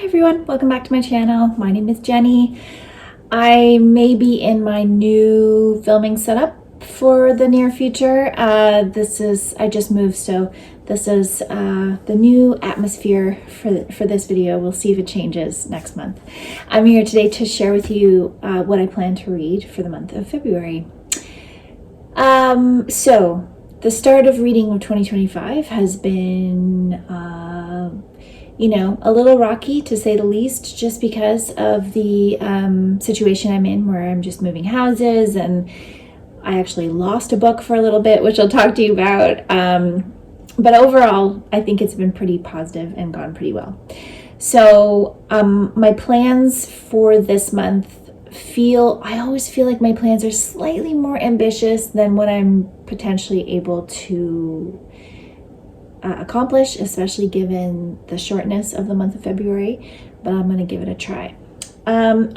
Hi everyone, welcome back to my channel. My name is Jenny. I may be in my new filming setup for the near future. I just moved, so this is the new atmosphere for this video. We'll see if it changes next month. I'm here today to share with you what I plan to read for the month of February. So the start of reading of 2025 has been a little rocky, to say the least, just because of the situation I'm in, where I'm just moving houses, and I actually lost a book for a little bit, which I'll talk to you about. But overall, I think it's been pretty positive and gone pretty well. So my plans for this month I always feel like my plans are slightly more ambitious than what I'm potentially able to accomplish, especially given the shortness of the month of February, but I'm going to give it a try.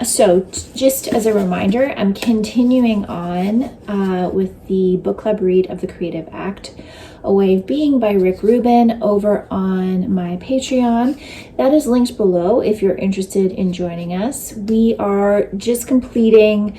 So just as a reminder, I'm continuing on with the book club read of The Creative Act, A Way of Being by Rubin over on my Patreon. That is linked below if you're interested in joining us. We are just completing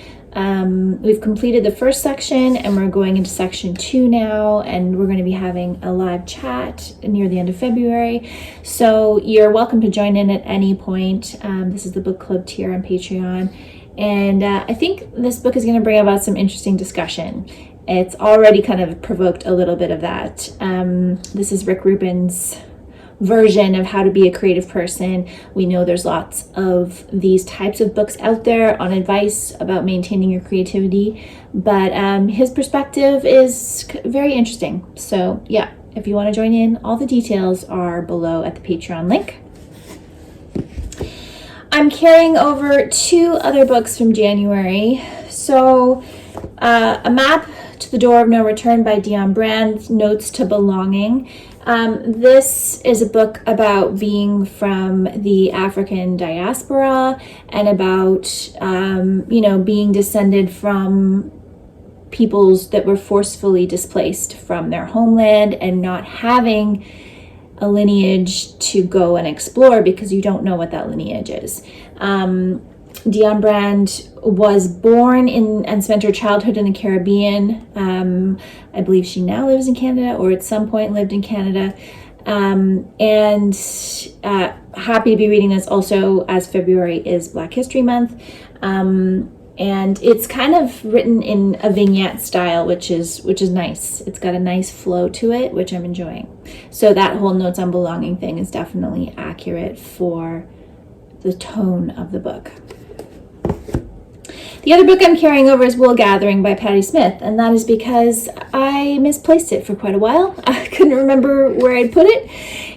we've completed the first section, and we're going into section 2 now, and we're going to be having a live chat near the end of February. So you're welcome to join in at any point. This is the book club tier on Patreon, and I think this book is going to bring about some interesting discussion. It's already kind of provoked a little bit of that. This is Rick Rubin's version of how to be a creative person. We know there's lots of these types of books out there on advice about maintaining your creativity, but his perspective is very interesting. So yeah, if you want to join in, all the details are below at the Patreon link. I'm carrying over 2 other books from January. So A Map to the Door of No Return by Dionne, Notes to Belonging. This is a book about being from the African diaspora, and about, being descended from peoples that were forcefully displaced from their homeland, and not having a lineage to go and explore because you don't know what that lineage is. Dionne was born and spent her childhood in the Caribbean. I believe she now lives in Canada, or at some point lived in Canada. And happy to be reading this also, as February is Black History Month. And it's kind of written in a vignette style, which is nice. It's got a nice flow to it, which I'm enjoying. So that whole notes on belonging thing is definitely accurate for the tone of the book. The other book I'm carrying over is Woolgathering by Patti Smith, and that is because I misplaced it for quite a while. I couldn't remember where I'd put it,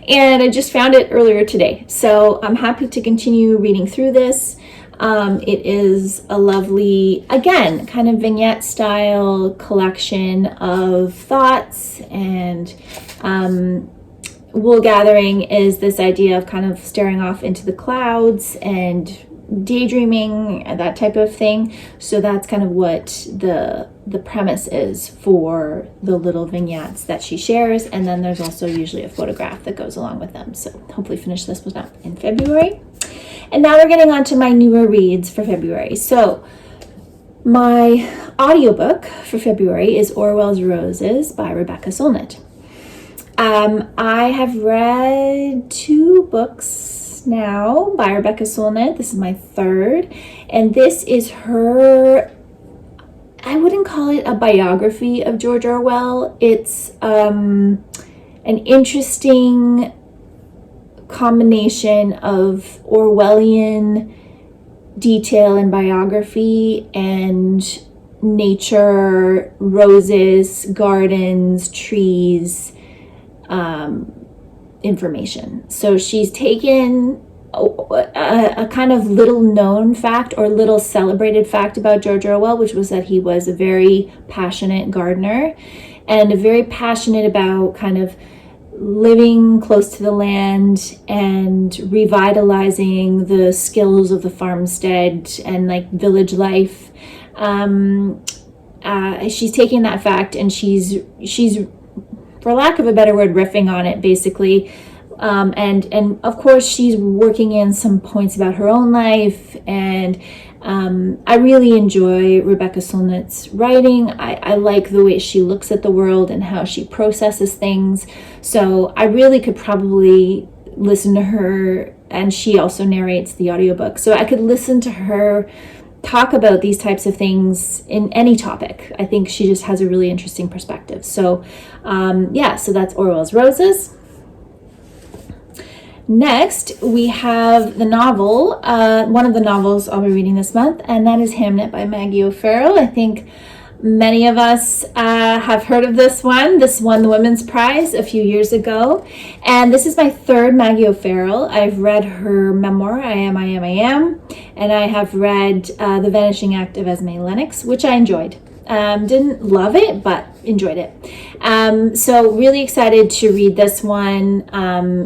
and I just found it earlier today. So I'm happy to continue reading through this. It is a lovely, again, kind of vignette style collection of thoughts, and Woolgathering is this idea of kind of staring off into the clouds and daydreaming, that type of thing. So that's kind of what the premise is for the little vignettes that she shares, and then there's also usually a photograph that goes along with them. So hopefully finish this one up in February. And now we're getting on to my newer reads for February. So my audiobook for February is Orwell's Roses by Rebecca Solnit. I have read 2 books now by Rebecca Solnit. This is my 3rd, and this is her, I wouldn't call it a biography of George Orwell. It's an interesting combination of Orwellian detail and biography, and nature, roses, gardens, trees, information. So she's taken a kind of little known fact, or little celebrated fact about George Orwell, which was that he was a very passionate gardener, and very passionate about kind of living close to the land and revitalizing the skills of the farmstead and like village life. She's taking that fact, and she's, for lack of a better word, riffing on it, basically And of course, she's working in some points about her own life. And I really enjoy Rebecca Solnit's writing. I like the way she looks at the world and how she processes things. So I really could probably listen to her, and she also narrates the audiobook. So I could listen to her talk about these types of things in any topic. I think she just has a really interesting perspective. So yeah, so that's Orwell's Roses. Next, we have the novel, one of the novels I'll be reading this month, and that is Hamnet by Maggie O'Farrell. I think many of us have heard of this one. This won the Women's Prize a few years ago. And this is my third Maggie O'Farrell. I've read her memoir, I Am, and I have read The Vanishing Act of Esme Lennox, which I enjoyed. Didn't love it, but enjoyed it. So really excited to read this one.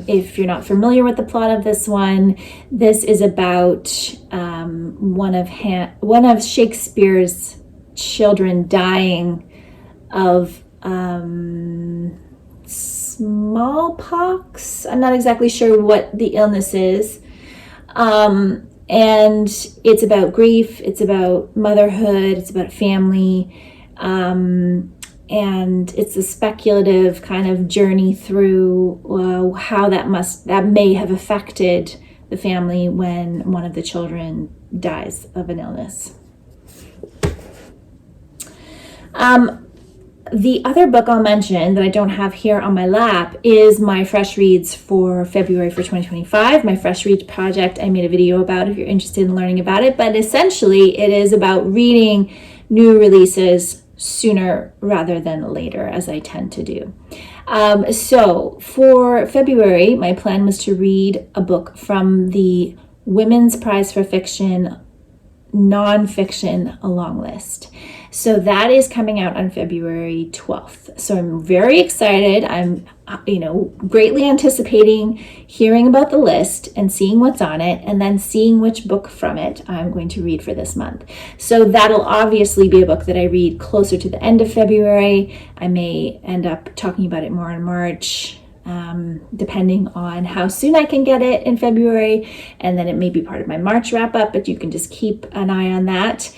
If you're not familiar with the plot of this one, this is about one of Shakespeare's children dying of smallpox. I'm not exactly sure what the illness is. And it's about grief, it's about motherhood, it's about family, and it's a speculative kind of journey through how that may have affected the family when one of the children dies of an illness. The other book I'll mention that I don't have here on my lap is my Fresh Reads for February for 2025. My Fresh Reads project, I made a video about if you're interested in learning about it, but essentially it is about reading new releases sooner rather than later, as I tend to do. So for February, my plan was to read a book from the Women's Prize for Fiction nonfiction long list. So that is coming out on February 12th. So I'm very excited. I'm, greatly anticipating hearing about the list and seeing what's on it, and then seeing which book from it I'm going to read for this month. So that'll obviously be a book that I read closer to the end of February. I may end up talking about it more in March, depending on how soon I can get it in February, and then it may be part of my March wrap up, but you can just keep an eye on that.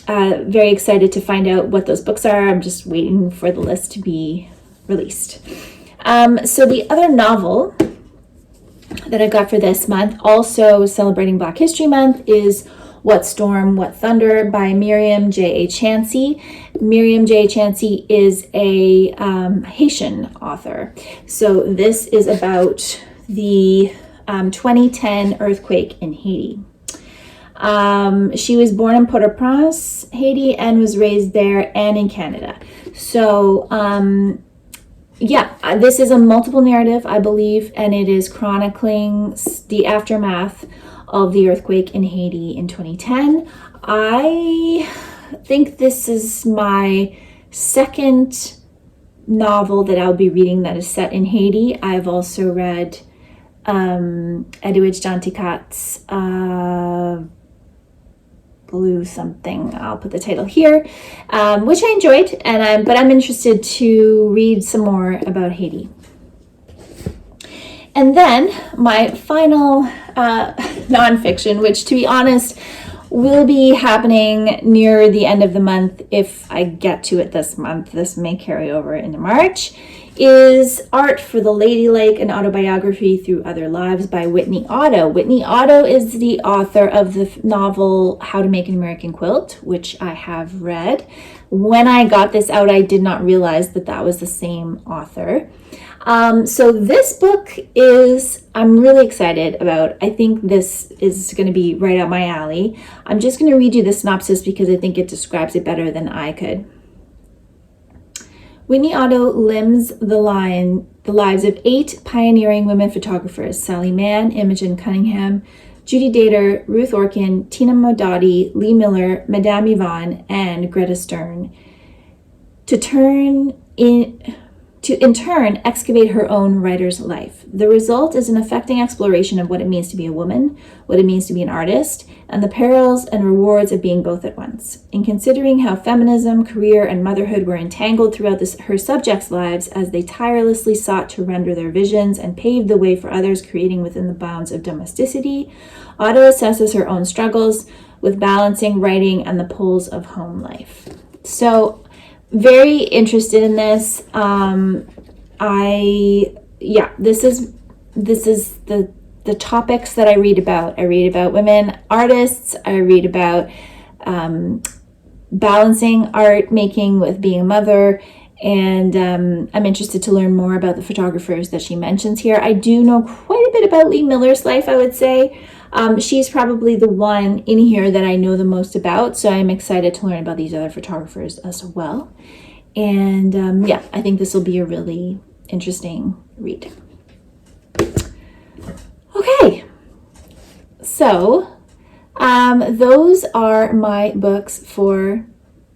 Very excited to find out what those books are. I'm just waiting for the list to be released. So the other novel that I've got for this month, also celebrating Black History Month, is What Storm, What Thunder by Myriam J.A. Chancy. Myriam J.A. Chancy is a Haitian author. So this is about the 2010 earthquake in Haiti. She was born in Port-au-Prince, Haiti, and was raised there and in Canada. So this is a multiple narrative, I believe, and it is chronicling the aftermath of the earthquake in Haiti in 2010. I think this is my second novel that I'll be reading that is set in Haiti. I've also read Edwidge Danticat's Blue something, I'll put the title here, which I enjoyed, but I'm interested to read some more about Haiti. And then my final nonfiction, which, to be honest, will be happening near the end of the month if I get to it this month. This may carry over into March, is Art for the Ladylike, an autobiography through other lives by Whitney Otto. Whitney Otto is the author of the novel How to Make an American Quilt, which I have read. When I got this out, I did not realize that was the same author. So this book I'm really excited about. I think this is going to be right up my alley. I'm just going to read you the synopsis because I think it describes it better than I could. Whitney Otto limns the lives of 8 pioneering women photographers: Sally Mann, Imogen Cunningham, Judy Dater, Ruth Orkin, Tina Modotti, Lee Miller, Madame Yvonne, and Greta Stern, to to in turn excavate her own writer's life. The result is an affecting exploration of what it means to be a woman, what it means to be an artist, and the perils and rewards of being both at once. In considering how feminism, career, and motherhood were entangled throughout her subjects' lives as they tirelessly sought to render their visions and pave the way for others, creating within the bounds of domesticity, Otto assesses her own struggles with balancing writing and the pulls of home life. So, very interested in this. This is the topics that I read about. I read about women artists. I read about balancing art making with being a mother. And I'm interested to learn more about the photographers that she mentions here. I do know quite a bit about Lee Miller's life, I would say. She's probably the one in here that I know the most about. So I'm excited to learn about these other photographers as well. And I think this will be a really interesting read. Okay, so those are my books for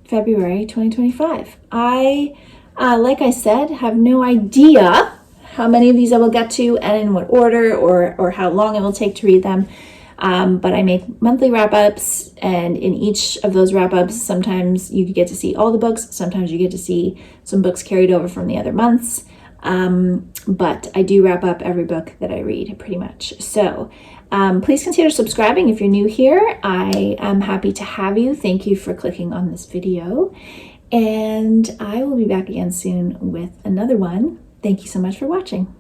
February 2025. I, like I said, have no idea how many of these I will get to and in what order or how long it will take to read them. But I make monthly wrap-ups, and in each of those wrap-ups, sometimes you get to see all the books, sometimes you get to see some books carried over from the other months. But I do wrap up every book that I read pretty much. So please consider subscribing if you're new here. I am happy to have you. Thank you for clicking on this video. And I will be back again soon with another one. Thank you so much for watching.